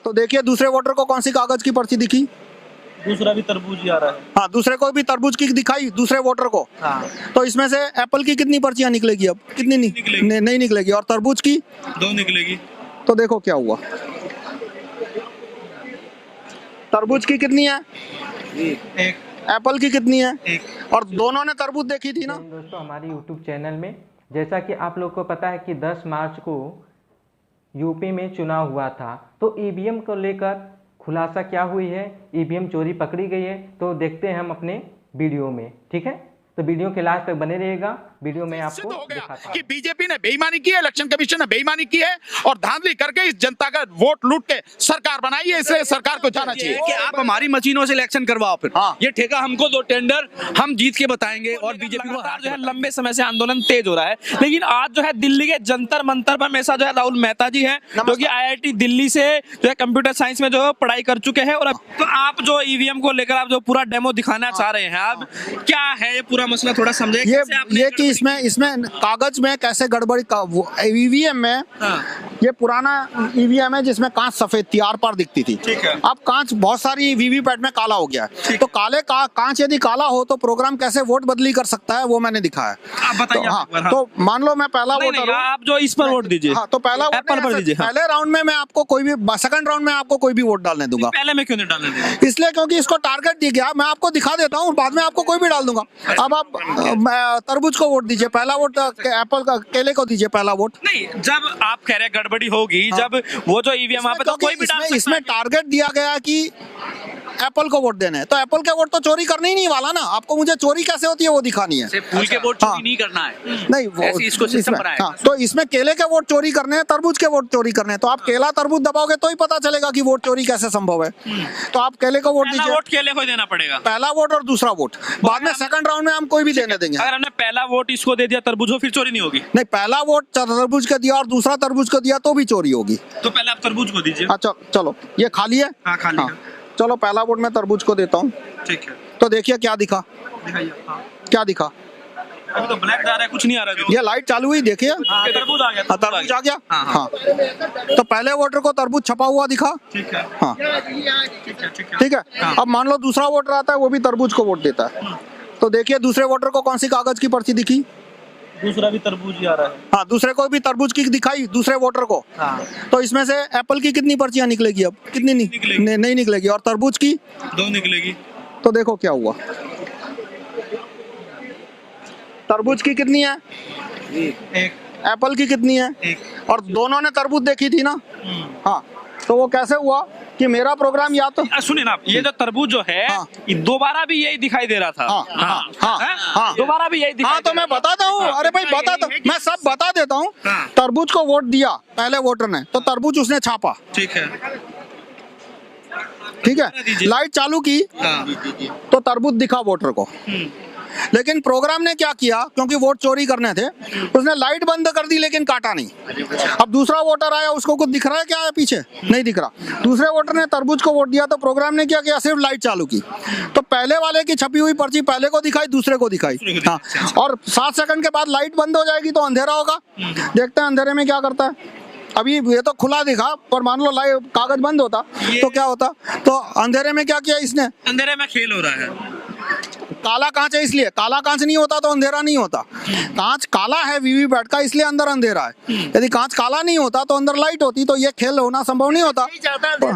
तो देखिए दूसरे वोटर को कौन सी कागज की पर्ची दिखी? दूसरा भी तरबूज ही आ रहा है। हाँ, दूसरे को भी तरबूज की दिखाई, दूसरे वोटर को। हाँ। तो इसमें से एप्पल की कितनी पर्चियां निकलेगी? अब कितनी निकलेगी। नहीं निकलेगी। और तरबूज की 2 निकलेगी। तो देखो क्या हुआ। तरबूज की कितनी है? 1। एप्पल की कितनी है? 1। और दोनों ने तरबूज देखी थी ना। दोस्तों हमारे यूट्यूब चैनल में जैसा कि आप लोग को पता है कि 10 मार्च को यूपी में चुनाव हुआ था, तो ईवीएम को लेकर खुलासा क्या हुई है, ईवीएम चोरी पकड़ी गई है, तो देखते हैं हम अपने वीडियो में। ठीक है, तो वीडियो के लास्ट तक बने रहिएगा। वीडियो में आपको दिखाता हूं कि बीजेपी ने बेईमानी की है, इलेक्शन कमीशन ने बेईमानी की है और धांधली करके इस जनता का वोट लूट के सरकार बनाई है। इसलिए सरकार को जाना चाहिए कि आप हमारी मशीनों से इलेक्शन करवाओ, फिर हाँ। ये ठेका हमको दो, टेंडर हम जीत के बताएंगे और बीजेपी को जो है लंबे समय से आंदोलन तेज हो रहा है, लेकिन आज जो है दिल्ली के जंतर मंतर पर हमेशा जो है राहुल मेहता जी हैं, जो कि आईआईटी दिल्ली से जो है कंप्यूटर साइंस में जो है पढ़ाई कर चुके हैं। और अब तो आप जो ईवीएम को लेकर आप जो पूरा डेमो दिखाना चाह रहे हैं, आप क्या है ये पूरा मसला थोड़ा समझे। ये कि इसमें कागज में कैसे गड़बड़ी का ईवीएम में ये पुराना ईवीएम है जिसमें कांच सफेद थी, आर पार दिखती थी। ठीक है। अब कांच बहुत सारी वीवीपैट में काला हो गया है। तो कांच यदि काला हो तो प्रोग्राम कैसे वोट बदली कर सकता है वो मैंने दिखाया। आप बताइए। हाँ, तो मान लो मैं पहला वोटर हूं। आप जो इस पर वोट दीजिए। हाँ, तो पहला एप्पल पर दीजिए। पहले राउंड में मैं आपको कोई भी, सेकंड राउंड में आपको कोई भी वोट डालने दूंगा। पहले में क्यों नहीं डालने देंगे? इसलिए क्योंकि इसको टारगेट दिया गया, मैं आपको दिखा देता हूँ, बाद में आपको कोई भी डाल दूंगा। अब आप तरबूज को वोट दीजिए, पहला वोट एप्पल का, केले को दीजिए पहला वोट। नहीं, जब आप कह रहे हैं गड़बड़ी होगी, जब वो जो ईवीएम आप तो कोई भी डाल सकता है। इसमें टारगेट दिया गया कि एप्पल को वोट देना है, तो एप्पल के वोट तो चोरी करने ही नहीं वाला ना। आपको मुझे चोरी कैसे होती है वो दिखानी है। फूल के वोट चोरी नहीं करना है, नहीं वो इसको सिस्टम बनाया। हाँ, तो इसमें केले के वोट चोरी करने हैं, तरबूज के वोट चोरी करने हैं। तो आप केला तरबूज दबाओगे तो ही पता चलेगा कि वोट चोरी कैसे संभव है। तो आप केले को वोट दीजिए। वोट केले को देना पड़ेगा, पहला वोट और दूसरा वोट। बाद में सेकंड राउंड में हम कोई भी देने देंगे। अगर हमने पहला वोट इसको दे दिया तरबूज को, फिर चोरी नहीं होगी। नहीं, पहला वोट तरबूज को दिया और दूसरा तरबूज को दिया तो भी चोरी होगी। तो पहले आप तरबूज को दीजिए। अच्छा चलो, ये खाली है। हाँ, खाली है। चलो पहला वोट मैं तरबूज को देता हूँ। ठीक है, तो देखिए क्या दिखा। दिखाइए। हाँ। क्या दिखा? अभी तो ब्लैक जा रहा है, कुछ नहीं आ रहा है। ये लाइट चालू हुई, देखिए। हाँ, तरबूज आ गया। तरबूज आ गया। हाँ, हाँ। तो पहले वोटर को तरबूज छपा हुआ दिखा। ठीक है। हाँ, ठीक है। हाँ। अब मान लो दूसरा वोटर आता है, वो भी तरबूज को वोट देता है। तो देखिए दूसरे वोटर को कौन सी कागज की पर्ची दिखी? दूसरा भी तरबूज ही आ रहा है। हाँ, दूसरे को भी तरबूज की दिखाई, दूसरे वोटर को। हाँ। तो इसमें से एप्पल की कितनी पर्चियां निकलेगी? अब कितनी निकलेगी। नहीं निकलेगी। और तरबूज की 2 निकलेगी। तो देखो क्या हुआ। तरबूज की कितनी है? 1। एप्पल की कितनी है? 1। और दोनों ने तरबूज देखी थी ना। हाँ, तो वो कैसे हुआ कि मेरा प्रोग्राम या तो सुनिए ना, ये जो तरबूज जो है, हाँ। ये दोबारा भी यही दिखाई दे रहा था। हाँ, हाँ, हाँ, हैं? हाँ। दोबारा भी यही दिखाई हाँ, तो मैं बताता हूँ। अरे भाई बताता, मैं सब बता देता हूँ। हाँ। तरबूज को वोट दिया पहले वोटर ने, तो तरबूज उसने छापा। ठीक है। ठीक है, लाइट चालू की तो तरबूज दिखा वोटर को। लेकिन प्रोग्राम ने क्या किया, क्योंकि वोट चोरी करने थे, उसने लाइट बंद कर दी लेकिन काटा नहीं। अब दूसरा वोटर आया, उसको कुछ दिख रहा है क्या है पीछे? नहीं दिख रहा। दूसरे वोटर ने तरबूज को वोट दिया, तो प्रोग्राम ने क्या किया, सिर्फ लाइट चालू की। तो पहले वाले की छपी हुई पर्ची पहले को दिखाई, दूसरे को दिखाई। हाँ, और 7 सेकंड के बाद लाइट बंद हो जाएगी तो अंधेरा होगा। देखते हैं अंधेरे में क्या करता है। अभी ये तो खुला दिखा, पर मान लो लाइट कागज बंद होता तो क्या होता। तो अंधेरे में क्या किया इसने? अंधेरे में खेल हो रहा है। काला कांच है, इसलिए काला कांच नहीं होता तो अंधेरा नहीं होता। कांच काला है वीवीपैट का, इसलिए अंदर अंधेरा है। यदि कांच काला नहीं होता तो अंदर लाइट होती, तो ये खेल होना संभव नहीं होता। तो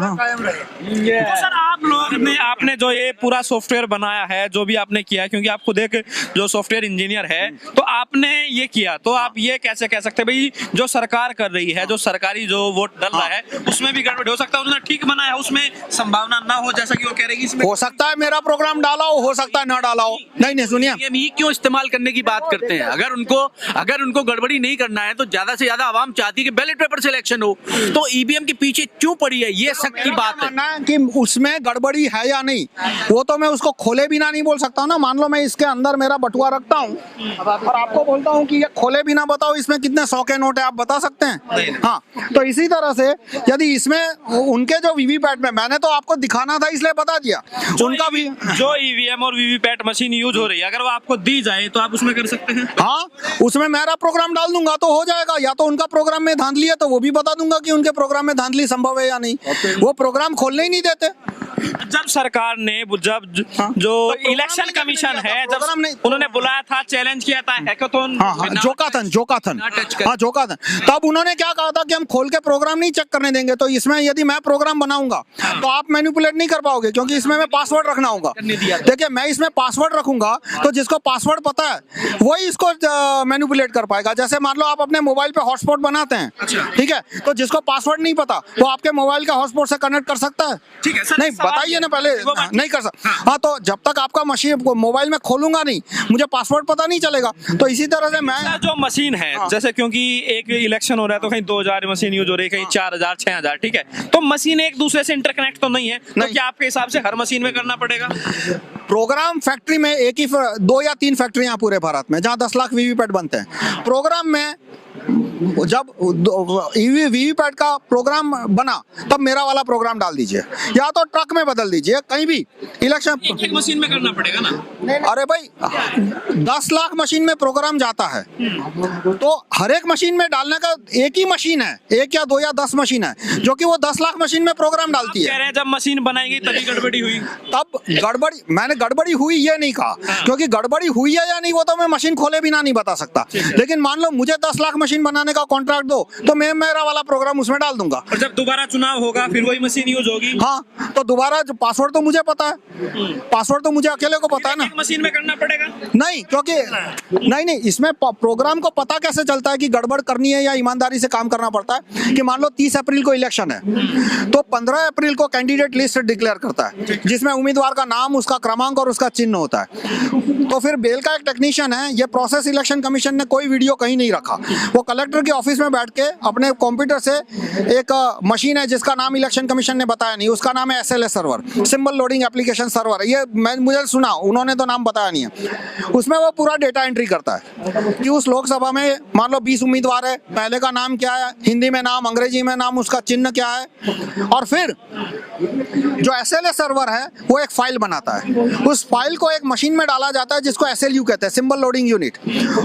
सर आप लोग ने, आपने जो ये पूरा सॉफ्टवेयर बनाया है, जो भी आपने किया, क्योंकि आप खुद एक जो सॉफ्टवेयर इंजीनियर है, तो आपने ये किया, तो आप ये कैसे कह सकते हैं भाई जो सरकार कर रही है, जो सरकारी जो वोट डल रहा है, उसमें भी गड़बड़ हो सकता है, उसने ठीक बनाया, उसमें संभावना ना हो, जैसा कि वो कह रही है इसमें हो सकता है मेरा प्रोग्राम डाला हो सकता है ना डाला हो। नहीं सुनिए, ये क्यों इस्तेमाल करने की बात करते हैं? अगर उनको गड़बड़ी नहीं करना है तो ज्यादा से ज्यादा आवाम चाहती है कि बैलेट पेपर से इलेक्शन हो, तो ईवीएम के पीछे क्यों पड़ी है? ये सच की बात है कि उसमें गड़बड़ी है या नहीं, वो तो मैं उसको खोले बिना नहीं बोल सकता हूँ ना। मान लो मैं इसके अंदर मेरा बटुआ रखता हूँ और आपको बोलता हूँ कि ये खोले बिना बताओ इसमें कितने 100 के नोट है, आप बता सकते हैं? हाँ, तो इसी तरह से यदि इसमें उनके जो वीवीपैट में, मैंने तो आपको दिखाना था इसलिए बता दिया, उनका भी जो ईवीएम और वीवीपैट मशीन यूज हो रही है, अगर वो आपको दी जाए तो आप उसमें कर सकते हैं? हाँ, उसमें मेरा प्रोग्राम डाल दूंगा तो हो जाएगा। या तो उनका प्रोग्राम में धांधली है तो वो भी बता दूंगा कि उनके प्रोग्राम में धांधली संभव है या नहीं। वो प्रोग्राम खोलने ही नहीं देते। जब सरकार ने जब जो प्रोग्राम इलेक्शन नहीं करने कमीशन दिया था, है, प्रोग्राम जब नहीं। उन्होंने बुलाया था, चैलेंज किया था हैकाथन, हाँ, जोकाथन हाँ, जोकाथन, तब उन्होंने क्या कहा था कि हम खोल के प्रोग्राम नहीं चेक करने देंगे। तो इसमें यदि मैं प्रोग्राम बनाऊंगा तो आप मैनिपुलेट नहीं कर पाओगे, क्योंकि इसमें मैं पासवर्ड रखना होगा। देखिए, मैं इसमें पासवर्ड रखूंगा तो जिसको पासवर्ड पता है वही इसको मैनिपुलेट कर पाएगा। जैसे मान लो आप अपने मोबाइल पे हॉटस्पॉट बनाते हैं, ठीक है, तो जिसको पासवर्ड नहीं पता वो आपके मोबाइल के हॉटस्पॉट से कनेक्ट कर सकता है? ठीक है सर, नहीं, बताइए ना पहले। नहीं कर सकता। हाँ, तो जब तक आपका मशीन मोबाइल में खोलूंगा नहीं, मुझे पासवर्ड पता नहीं चलेगा। तो इसी तरह से मैं जो मशीन है, जैसे क्योंकि एक इलेक्शन हो रहा है तो कहीं 2000 मशीन यूज हो रही है, कहीं 4000 6000, ठीक है, तो मशीन एक दूसरे से इंटरकनेक्ट तो नहीं है, तो क्या आपके हिसाब से हर मशीन में करना पड़ेगा? प्रोग्राम फैक्ट्री में एक ही 2 या 3 फैक्ट्रियां पूरे भारत में जहां 10 लाख वीवीपैट बनते हैं। प्रोग्राम में जब वीवीपैट का प्रोग्राम बना तब मेरा वाला प्रोग्राम डाल दीजिए, या तो ट्रक में बदल दीजिए, कहीं भी इलेक्शन। एक मशीन में करना पड़ेगा ना? अरे भाई, 10 लाख मशीन में प्रोग्राम जाता है तो हर एक मशीन में डालने का एक ही मशीन है, 1 या 2 या 10 मशीन है जो कि वो 10 लाख मशीन में प्रोग्राम डालती कह है। रहे हैं जब मशीन बनाई गई तभी गड़बड़ी हुई? तब गड़बड़ी, मैंने गड़बड़ी हुई ये नहीं कहा, क्योंकि गड़बड़ी हुई है या नहीं वो तो मैं मशीन खोले बिना नहीं बता सकता। लेकिन मान लो मुझे 10 लाख मशीन बनाने का कॉन्ट्रैक्ट दो तो मैं मेरा वाला प्रोग्राम उसमें डाल दूंगा। और जब दोबारा चुनाव होगा फिर वही मशीन यूज होगी? हाँ, तो दोबारा पासवर्ड तो मुझे पता है, पासवर्ड तो मुझे अकेले को पता है ना। एक मशीन में करना पड़ेगा? नहीं, क्योंकि नहीं, इसमें प्रोग्राम को पता कैसे चलता है कि गड़बड़ करनी है या ईमानदारी से काम करना पड़ता है कि मान लो 30 अप्रैल को इलेक्शन है तो 15 अप्रैल को कैंडिडेट लिस्ट डिक्लेयर करता है जिसमें उम्मीदवार का नाम, उसका क्रमांक और उसका चिन्ह होता है। तो फिर बेल का एक टेक्नीशियन है, ये प्रोसेस इलेक्शन कमीशन ने कोई वीडियो कहीं नहीं रखा। वो कलेक्टर के ऑफिस में बैठ के अपने कंप्यूटर से एक मशीन है जिसका नाम इलेक्शन कमीशन ने बताया नहीं, उसका नाम है SLS server, symbol loading application server. ये मुझे सुना, उन्होंने तो नाम बताया नहीं है। उसमें वो पूरा डेटा एंट्री करता है कि उस लोकसभा में मान लो 20 उम्मीदवार है, पहले का नाम क्या है, हिंदी में नाम, अंग्रेजी में नाम, उसका चिन्ह क्या है। और फिर जो SLS सर्वर है वो एक फाइल बनाता है, उस फाइल को एक मशीन में डाला जाता है जिसको SLU कहते हैं, सिंबल लोडिंग यूनिट,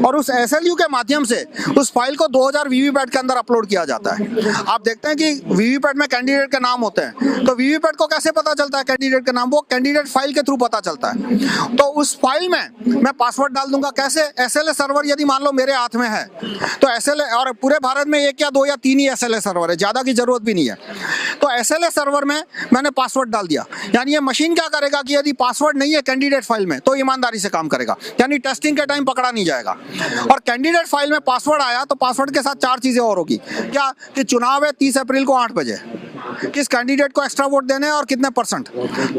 और उस SLU के माध्यम से उस फाइल को 2000 वीवीपैट के अंदर अपलोड किया जाता है। आप देखते हैं कि वीवीपैट में कैंडिडेट के नाम होते हैं, तो वीवीपैट को कैसे पता चलता है कैंडिडेट का नाम? वो कैंडिडेट फाइल के थ्रू पता चलता है। तो उस फाइल में मैं पासवर्ड डाल दूंगा। कैसे? SLS सर्वर यदि मान लो मेरे हाथ में है तो SLS, और पूरे भारत में 1 या 2 या 3 ही SLS सर्वर है, ज्यादा की जरूरत भी नहीं है। तो SLS सर्वर में मैंने पासवर्ड डाल दिया, यानी ये मशीन क्या करेगा कि यदि पासवर्ड नहीं है कैंडिडेट फाइल में तो ईमानदारी से काम करेगा, यानी टेस्टिंग के टाइम पकड़ा नहीं जाएगा। और कैंडिडेट फाइल में पासवर्ड आया तो पासवर्ड के साथ 4 चीजें और होगी। क्या? कि चुनाव है 30 अप्रैल को 8 बजे, किस कैंडिडेट को एक्स्ट्रा वोट देने हैं और कितने %।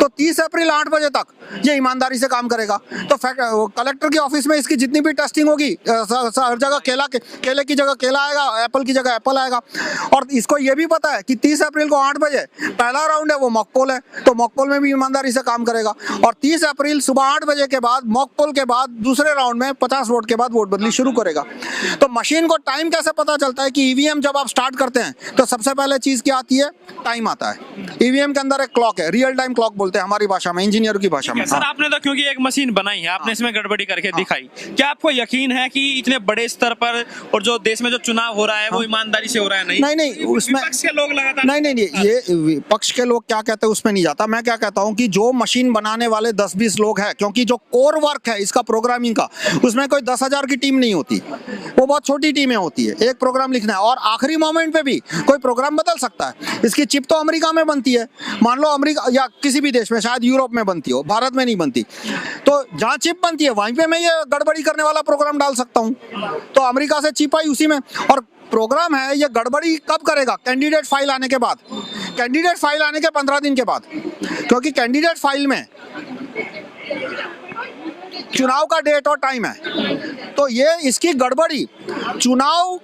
तो 30 अप्रैल 8 बजे तक ये ईमानदारी से काम करेगा। तो कलेक्टर के ऑफिस में इसकी जितनी भी टेस्टिंग होगी, हर जगह केले की जगह केला आएगा, एप्पल की जगह एप्पल आएगा। और इसको ये भी पता है कि 30 अप्रैल को 8 बजे पहला राउंड है वो मॉक पोल है, तो मॉक पोल में भी ईमानदारी से काम करेगा। और 30 अप्रैल सुबह 8 बजे के बाद मॉक पोल के बाद दूसरे राउंड में 50 वोट के बाद वोट बदली शुरू करेगा। तो मशीन को टाइम कैसे पता चलता है कि ईवीएम जब आप स्टार्ट करते हैं तो सबसे पहले चीज क्या आती है? टाइम आता है। ईवीएम के अंदर एक क्लॉक है, रियल टाइम क्लॉक बोलते हैं हमारी भाषा में, इंजीनियर की भाषा में। सर, आपने तो क्योंकि एक मशीन बनाई है, आपने इसमें गड़बड़ी करके दिखाई, क्या आपको यकीन है कि इतने बड़े स्तर पर और जो देश में जो चुनाव हो रहा है वो ईमानदारी से हो रहा है? नहीं, उसमें विपक्ष के लोग लगातार नहीं, ये विपक्ष के लोग क्या कहते हैं उसमें नहीं जाता। मैं क्या कहता हूँ कि जो मशीन बनाने वाले 10-20 लोग हैं, क्योंकि जो कोर वर्क है इसका प्रोग्रामिंग का, उसमें कोई 10,000 की टीम नहीं होती, वो बहुत छोटी टीमें होती है। एक प्रोग्राम लिखना है और आखिरी मोमेंट पे भी कोई प्रोग्राम बदल सकता है। इसकी चिप तो अमेरिका में बनती है, मान लो अमेरिका या किसी भी देश में, शायद यूरोप में बनती हो, भारत में नहीं बनती। तो जहाँ चिप बनती है वहीं पे मैं ये गड़बड़ी करने वाला प्रोग्राम डाल सकता हूँ। तो अमेरिका से चिप आई उसी में, और प्रोग्राम है ये गड़बड़ी कब करेगा? कैंडिडेट फाइल आने के बाद, कैंडिडेट फाइल आने के 15 दिन के बाद, क्योंकि कैंडिडेट फाइल में चुनाव का डेट और टाइम है। तो ये इसकी गड़बड़ी चुनाव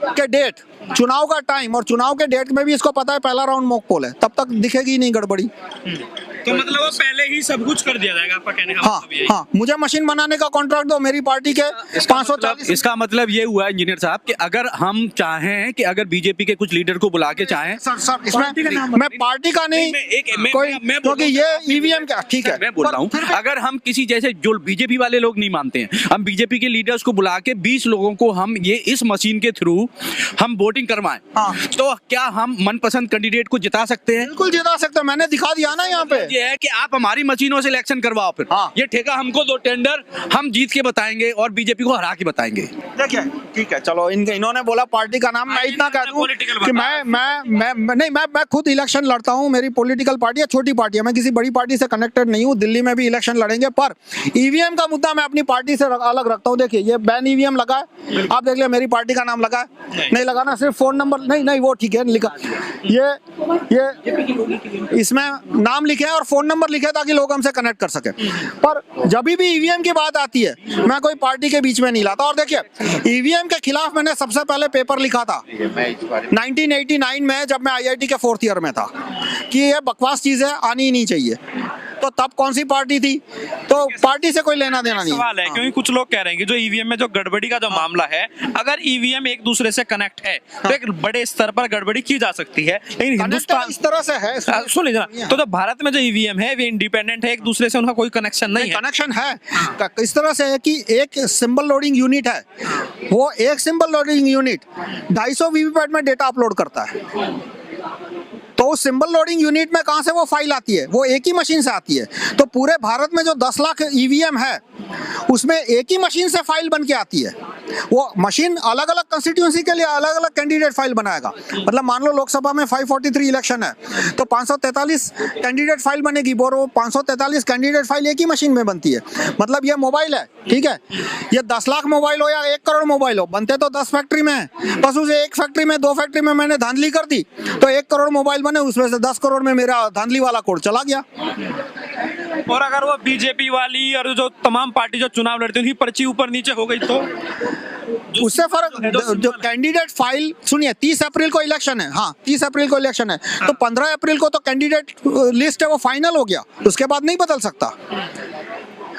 के डेट, चुनाव का टाइम और चुनाव के डेट में भी इसको पता है पहला राउंड मॉक पोल है, तब तक दिखेगी नहीं गड़बड़ी। तो मतलब वो पहले ही सब कुछ कर दिया जाएगा, आपका कहने का हाँ मतलब यही। हाँ, मुझे मशीन बनाने का कॉन्ट्रैक्ट दो, मेरी पार्टी के 540। इसका मतलब ये हुआ इंजीनियर साहब कि अगर हम चाहें कि अगर बीजेपी के कुछ लीडर को बुला के चाहें, सर इसमें मैं पार्टी का नहीं कोई, क्योंकि ये ईवीएम का ठीक है, मैं बोल रहा हूँ अगर हम किसी जैसे जो बीजेपी वाले लोग नहीं मानते हैं, हम बीजेपी के लीडर्स को बुला के 20 लोगों को हम ये इस मशीन के थ्रू हम वोटिंग करवाएं, हाँ। तो क्या हम मनपसंद कैंडिडेट को जिता सकते हैं? बिल्कुल जिता सकते हो, मैंने दिखा दिया ना यहाँ पे। ये है कि आप हमारी मशीनों से इलेक्शन करवाओ, फिर हाँ। ये ठेका हमको दो, टेंडर हम जीत के बताएंगे और बीजेपी को हरा के बताएंगे। देखिए ठीक है, चलो इन्होंने बोला पार्टी का नाम, मैं इतना कह दूं कि मैं खुद इलेक्शन लड़ता हूं, मेरी पॉलिटिकल पार्टी है, छोटी पार्टी है, मैं किसी बड़ी पार्टी से कनेक्टेड नहीं हूं। दिल्ली में भी इलेक्शन लड़ेंगे, पर ईवीएम का मुद्दा मैं अपनी पार्टी से अलग रखता हूं। देखिए ये बैन ईवीएम लगा है, आप देख लिया मेरी पार्टी का नाम लगा है, नहीं लगा ना, सिर्फ फोन नंबर नहीं वो ठीक है लिखा, ये इसमें नाम लिखे हैं और फोन नंबर लिखे ताकि लोग हमसे कनेक्ट कर सके। पर जब भी ईवीएम की बात आती है मैं कोई पार्टी के बीच में नहीं लाता। और देखिए ईवीएम के खिलाफ मैंने सबसे पहले पेपर लिखा था 1989 में, जब मैं आईआईटी के 4th ईयर में था, कि ये बकवास चीजें आनी ही नहीं चाहिए। तो तब कौन सी पार्टी थी, तो पार्टी से कोई लेना देना नहीं सवाल है, क्योंकि कुछ लोग कह रहे हैं कि जो ईवीएम में जो गड़बड़ी का जो मामला है, अगर ईवीएम एक दूसरे से कनेक्ट है तो एक बड़े स्तर पर गड़बड़ी की जा सकती है, लेकिन हिंदुस्तान इस तरह से है। सुन लीजिए, तो जो भारत में जो ईवीएम है वे इंडिपेंडेंट है, एक दूसरे से उनका कोई कनेक्शन नहीं है। कनेक्शन है इस तरह से है कि एक सिंबल लोडिंग यूनिट है, वो एक सिंबल लोडिंग यूनिट 250 वीवीपैट में डेटा अपलोड करता है। तो उस सिंबल लोडिंग यूनिट में कहां से वो फाइल आती है, वो एक ही मशीन से आती है। तो पूरे भारत में जो 10 लाख ईवीएम है उसमें एक ही मशीन से फाइल बन के आती है। वो मशीन अलग अलग कंस्टिट्यूंसी के लिए अलग अलग कैंडिडेट फाइल बनाएगा। मतलब मान लो लोकसभा में 543 इलेक्शन है तो 543 कैंडिडेट फाइल बनेगी, और वो 543 कैंडिडेट फाइल एक ही मशीन में बनती है। मतलब ये मोबाइल है, ठीक है, ये 10 लाख मोबाइल हो या 1 करोड़ मोबाइल हो, बनते तो 10 फैक्ट्री में है, बस उसे 1 फैक्ट्री में 2 फैक्ट्री में मैंने धांधली कर दी तो 1 करोड़ मोबाइल बने, उसमें से 10 करोड़ में मेरा धांधली वाला कोड चला गया। और अगर वो बीजेपी वाली और जो तमाम पार्टी जो चुनाव लड़ती है उनकी पर्ची ऊपर नीचे हो गई तो उससे फर्क, जो कैंडिडेट फाइल, सुनिए 30 अप्रैल को इलेक्शन है, हाँ 30 अप्रैल को इलेक्शन है, तो 15 अप्रैल को तो कैंडिडेट लिस्ट है वो फाइनल हो गया, उसके बाद नहीं बदल सकता।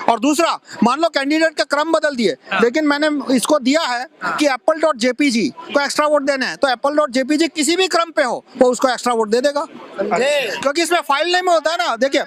और दूसरा, मान लो कैंडिडेट का क्रम बदल दिए, लेकिन मैंने इसको दिया है कि apple.jpg को एक्स्ट्रा वोट देना है, तो apple.jpg किसी भी क्रम पे हो वो उसको एक्स्ट्रा वोट दे देगा, क्योंकि इसमें फाइल नेम होता है ना। देखिए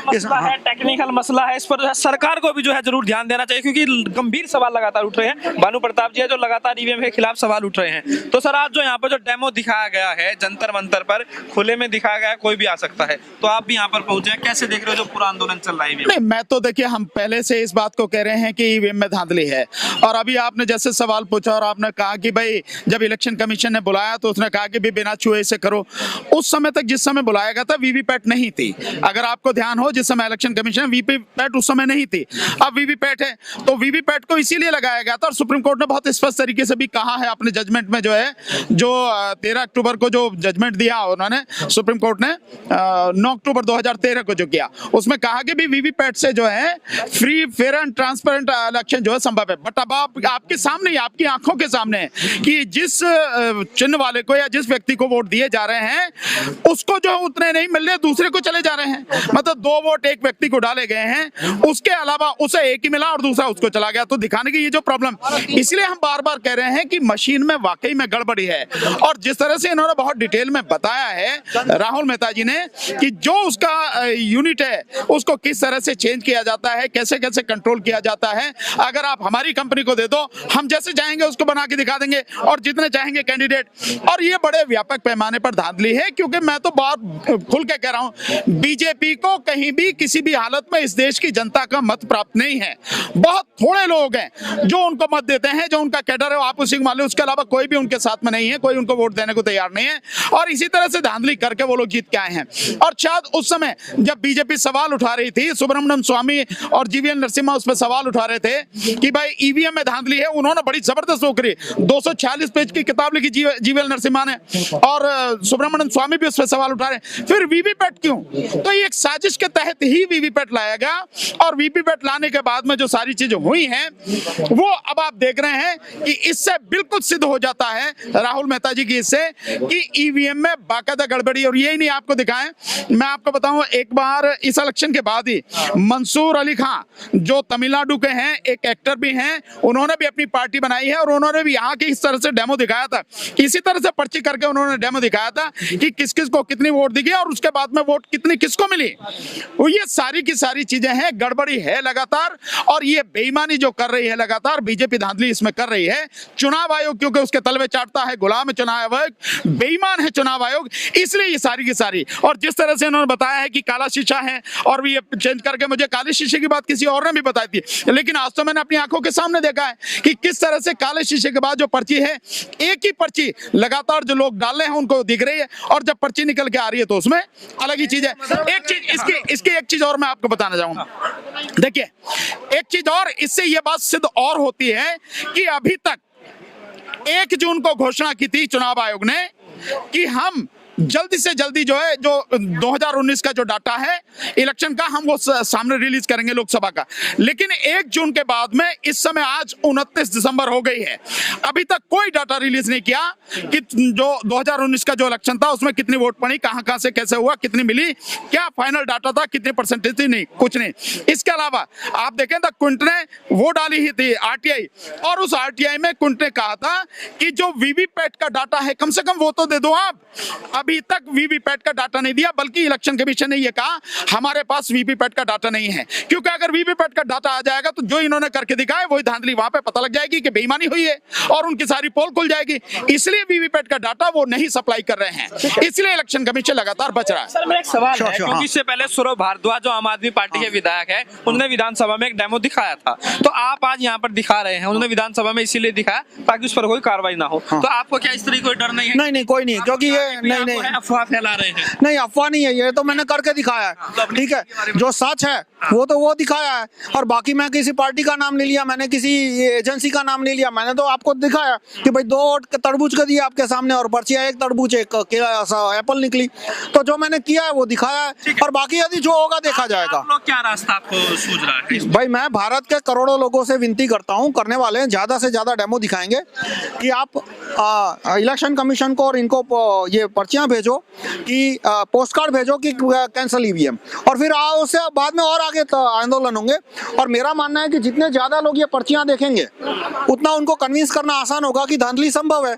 मसला है, टेक्निकल मसला है, इस पर जो है सरकार को भी जो है जरूर ध्यान देना चाहिए, क्योंकि गंभीर सवाल लगातार उठ रहे हैं। भानु प्रताप जी है जो लगातार ईवीएम के खिलाफ सवाल उठ रहे हैं। तो सर आज जो यहाँ पर जो डेमो दिखाया गया है जंतर मंतर पर, खुले में दिखाया गया है, कोई भी आ सकता है, तो आप भी यहाँ पर पहुंचे, कैसे देख रहे हो जो पूरा आंदोलन चल रहा है? नहीं, मैं तो देखिए हम पहले से इस बात को कह रहे हैं कि ईवीएम में धांधली है। और अभी आपने जैसे सवाल पूछा और आपने कहा कि भाई जब इलेक्शन कमीशन ने बुलाया तो उसने कहा कि भी बिना छुए से करो। उस समय तक जिस समय बुलाया गया था वीवीपैट नहीं थी, अगर आपको ध्यान हो, जिस समय इलेक्शन कमीशन वीवीपैट उस समय नहीं थी, अब वीवीपैट है। तो वीवीपैट को इसीलिए लगाया गया था और सुप्रीम कोर्ट ने बहुत स्पष्ट तरीके से भी कहा है अपने जजमेंट में, जो है जो 13 अक्टूबर को जो जजमेंट दिया उन्होंने, सुप्रीम कोर्ट ने 9 अक्टूबर 2013 को जो किया, उसमें कहा कि भी वीवीपैट से जो है free fair and transparent election जो है संभव है। बट अब आपके सामने, आपकी आंखों के सामने है कि जिस चिन्ह वाले को या जिस व्यक्ति को वोट दिए जा रहे हैं उसको जो उतने नहीं मिल रहे, दूसरे को चले जा रहे हैं। मतलब 2 वोट एक व्यक्ति को डाले गए हैं, उसके अलावा उसे एक ही मिला और दूसरा उसको चला गया। तो दिखाने की ये जो प्रॉब्लम, इसलिए हम बार बार कह रहे हैं कि मशीन में वाकई में गड़बड़ी है। और जिस तरह से इन्होंने बहुत डिटेल में बताया है राहुल मेहता जी ने कि जो उसका यूनिट है उसको किस तरह से चेंज किया जाता है, कैसे कैसे कंट्रोल किया जाता है। अगर आप हमारी कंपनी को दे दो, हम जैसे चाहेंगे उसको बना के दिखा देंगे और जितने चाहेंगे कैंडिडेट। और ये बड़े व्यापक पैमाने पर धांधली है, क्योंकि मैं तो बहुत खुल के कह रहा हूं, बीजेपी को कहीं भी किसी भी हालत में इस देश की जनता का मत प्राप्त नहीं है। बहुत थोड़े लोग हैं जो उनको मत देते हैं, जो उनका कैडर है आप उसी को मान लो, उसके अलावा कोई भी उनके साथ में नहीं है, कोई उनको वोट देने को तैयार नहीं है। और इसी तरह से धांधली करके वो लोग जीत के आए हैं। और शायद उस समय जब बीजेपी सवाल उठा रही थी, सुब्रमण्यम स्वामी और जीवीएल नरसिम्हा उस पर सवाल उठा रहे थे कि भाई ईवीएम में धांधली है। उन्होंने बड़ी जबरदस्त वो करी, 246 पेज की किताब लिखी जीवीएल नरसिम्हा ने, और सुब्रमण्यम स्वामी भी उस पर सवाल उठा रहे हैं। फिर वीवीपैट क्यों? तो ये एक साजिश के तहत ही वीवीपैट लाया गया, और वीवीपैट लाने के बाद में जो सारी चीजें हुई हैं वो अब आप देख रहे हैं कि इससे बिल्कुल सिद्ध हो जाता है राहुल मेहता जी की इससे कि ईवीएम में बाकायदा गड़बड़ी। और यही नहीं आपको दिखाएं, मैं आपको बताऊं, एक बार इस इलेक्शन के बाद ही मंसूर अली खान जो तमिलनाडु के हैं, एक एक्टर भी हैं, उन्होंने भी अपनी पार्टी बनाई है और उन्होंने भी यहाँ की इस तरह से डेमो दिखाया था, इसी तरह से पर्ची करके उन्होंने डेमो दिखाया था कि किस किस को कितनी वोट दी गई और उसके बाद में वोट कितनी किसको मिली। ये सारी की सारी चीजें हैं, गड़बड़ी है लगातार, और ये बेईमानी जो कर रही है लगातार बीजेपी धांधली इसमें कर रही है। चुनाव आयोग क्योंकि उसके तलवे चाटता है, गुलाम चुनाव आयोग, बेईमान है चुनाव आयोग, इसलिए ये सारी की सारी। और जिस तरह से उन्होंने बताया है कि काला शीशा है, और भी ये चेंज करके मुझे काले शीशे की बात किसी और ने भी बताई थी, लेकिन आज तो मैंने अपनी आंखों के सामने देखा है कि किस तरह से काले शीशे के बाद जो पर्ची है, एक ही पर्ची लगातार जो लोग डाल रहे हैं उनको दिख रही है, और जब पर्ची निकल के आ रही है तो उसमें अलग ही चीज है। एक चीज इसकी एक चीज और मैं आपको बताना चाहूंगा, देखिए एक चीज और इससे ये बात सिद्ध और होती है कि अभी तक 1 जून को घोषणा की थी चुनाव आयोग ने कि हम जल्दी से जल्दी जो है, जो 2019 का जो डाटा है इलेक्शन का, हम वो सामने रिलीज करेंगे लोकसभा का। लेकिन 1 जून के बाद में इस समय आज 29 दिसंबर हो गई है, अभी तक कोई डाटा रिलीज नहीं किया कि जो 2019 का जो इलेक्शन था उसमें कितनी वोट पड़ी, कहां से कैसे हुआ, कितनी मिली, क्या फाइनल डाटा था, कितनी परसेंटेज थी, नहीं, कुछ नहीं। इसके अलावा आप देखें तो कुंट ने वो डाली ही थी आरटीआई, और उस आरटीआई में कुंट ने कहा था कि जो वीवीपैट का डाटा है कम से कम वो तो दे दो आप। अभी तक वीवीपैट का डाटा नहीं दिया, बल्कि इलेक्शन कमीशन ने यह कहा हमारे पास वीवीपैट का डाटा नहीं है, क्योंकि अगर वीवीपैट का डाटा आ जाएगा तो जो इन्होंने करके दिखाया वही धांधली, वहां पे पता लग जाएगी कि बेईमानी हुई है और उनकी सारी पोल खुल जाएगी। इसलिए वीवीपैट का डाटा वो नहीं सप्लाई कर रहे हैं, इसलिए इलेक्शन कमीशन लगातार बच रहा है। सर मेरा एक सवाल है, क्योंकि इससे पहले सौरभ भारद्वाज जो आम आदमी पार्टी के विधायक है, उन्होंने विधानसभा में एक डेमो दिखाया था, तो आप आज यहाँ पर दिखा रहे हैं, उन्होंने विधानसभा में इसीलिए दिखाया ताकि उस पर कोई कार्रवाई ना हो, तो आपको क्या इस तरह कोई डर नहीं है? नहीं कोई नहीं, क्योंकि ये नहीं अफवाह फैला रहे हैं। नहीं, अफवाह नहीं है, ये तो मैंने करके दिखाया है, ठीक है, जो सच है वो तो वो दिखाया है। और बाकी मैं किसी पार्टी का नाम नहीं लिया, मैंने किसी एजेंसी का नाम नहीं लिया, मैंने तो आपको दिखाया कि भाई 2 तरबूज का दिया आपके सामने और पर्चियां 1 तरबूज 1 एप्पल निकली, तो जो मैंने किया है वो दिखाया है, और बाकी यदि जो होगा देखा जाएगा। आप लोग क्या रास्ता आपको सूझ रहा है? भाई मैं भारत के करोड़ों लोगों से विनती करता हूं, करने वाले हैं, ज्यादा से ज्यादा डेमो दिखाएंगे कि आप इलेक्शन कमीशन को और इनको ये पर्चियां भेजो कि पोस्ट कार्ड भेजो कि कैंसिल ईवीएम, और फिर उससे बाद में और आगे आंदोलन होंगे। और मेरा मानना है कि जितने ज्यादा लोग ये पर्चियां देखेंगे उतना उनको कन्विंस करना आसान होगा कि धांधली संभव है,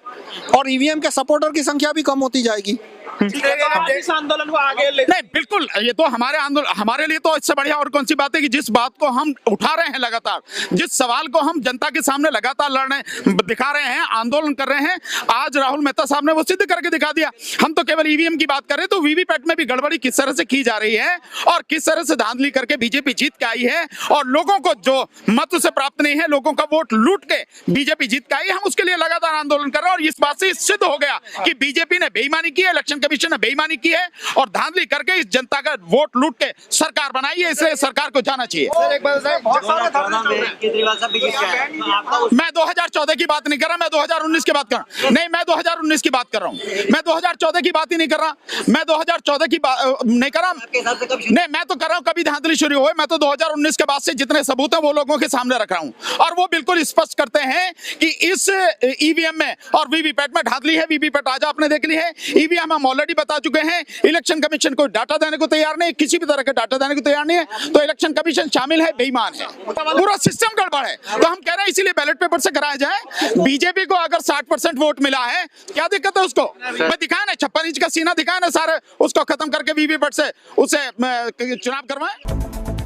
और ईवीएम के सपोर्टर की संख्या भी कम होती जाएगी। इस आंदोलन को आगे ले नहीं, बिल्कुल, ये तो हमारे आंदोलन, हमारे लिए तो इससे बढ़िया और कौन सी बात है कि जिस बात को हम उठा रहे हैं लगातार, जिस सवाल को हम जनता के सामने लगातार लड़ रहे, दिखा रहे हैं, आंदोलन कर रहे हैं, आज राहुल मेहता साहब ने वो सिद्ध करके दिखा दिया। हम तो केवल ईवीएम की बात कर रहे हैं, तो वीवीपैट में भी गड़बड़ी किस तरह से की जा रही है और किस तरह से धांधली करके बीजेपी जीत के आई है, और लोगों को जो मत उसे प्राप्त नहीं है, लोगों का वोट लूट के बीजेपी जीत के आई है, हम उसके लिए लगातार आंदोलन कर रहे हैं। और इस बात से सिद्ध हो गया कि बीजेपी ने बेईमानी की है, इलेक्शन कमीशन ने बेईमानी की है और धांधली करके इस जनता का वोट लूट के सरकार बनाई है, इसलिए सरकार को जाना चाहिए। मैं 2014 की बात नहीं कर रहा, मैं 2019 की बात कर रहा हूं। नहीं, मैं 2019 की बात कर रहा हूं, मैं 2014 की बात ही नहीं कर रहा, मैं 2014 की बात नहीं कर रहा, नहीं, मैं तो कर रहा हूं कभी धांधली शुरू हुई, मैं तो 2019 के बाद से जितने सबूत है वो लोगों के सामने रख रहा हूं, और वो बिल्कुल स्पष्ट करते हैं कि इस ईवीएम में और वीवीपैट में धांधली है। वीवीपैट आज आपने देख ली है, ईवीएम हम ऑलरेडी बता चुके हैं। इलेक्शन कमीशन को डाटा देने को तैयार नहीं, किसी भी तरह का डाटा देने को तैयार नहीं है, तो इलेक्शन कमीशन शामिल है, बेईमान है, पूरा सिस्टम गड़बड़ है। तो हम कह रहे हैं इसीलिए बैलेट पेपर से कराया जाए। बीजेपी को अगर 60% वोट मिला है, क्या दिक्कत है उसको? मैं दिखाया ना 56 इंच का सीना दिखाया ना सारे, उसको खत्म करके वीवीपैट से उसे चुनाव करवाएं।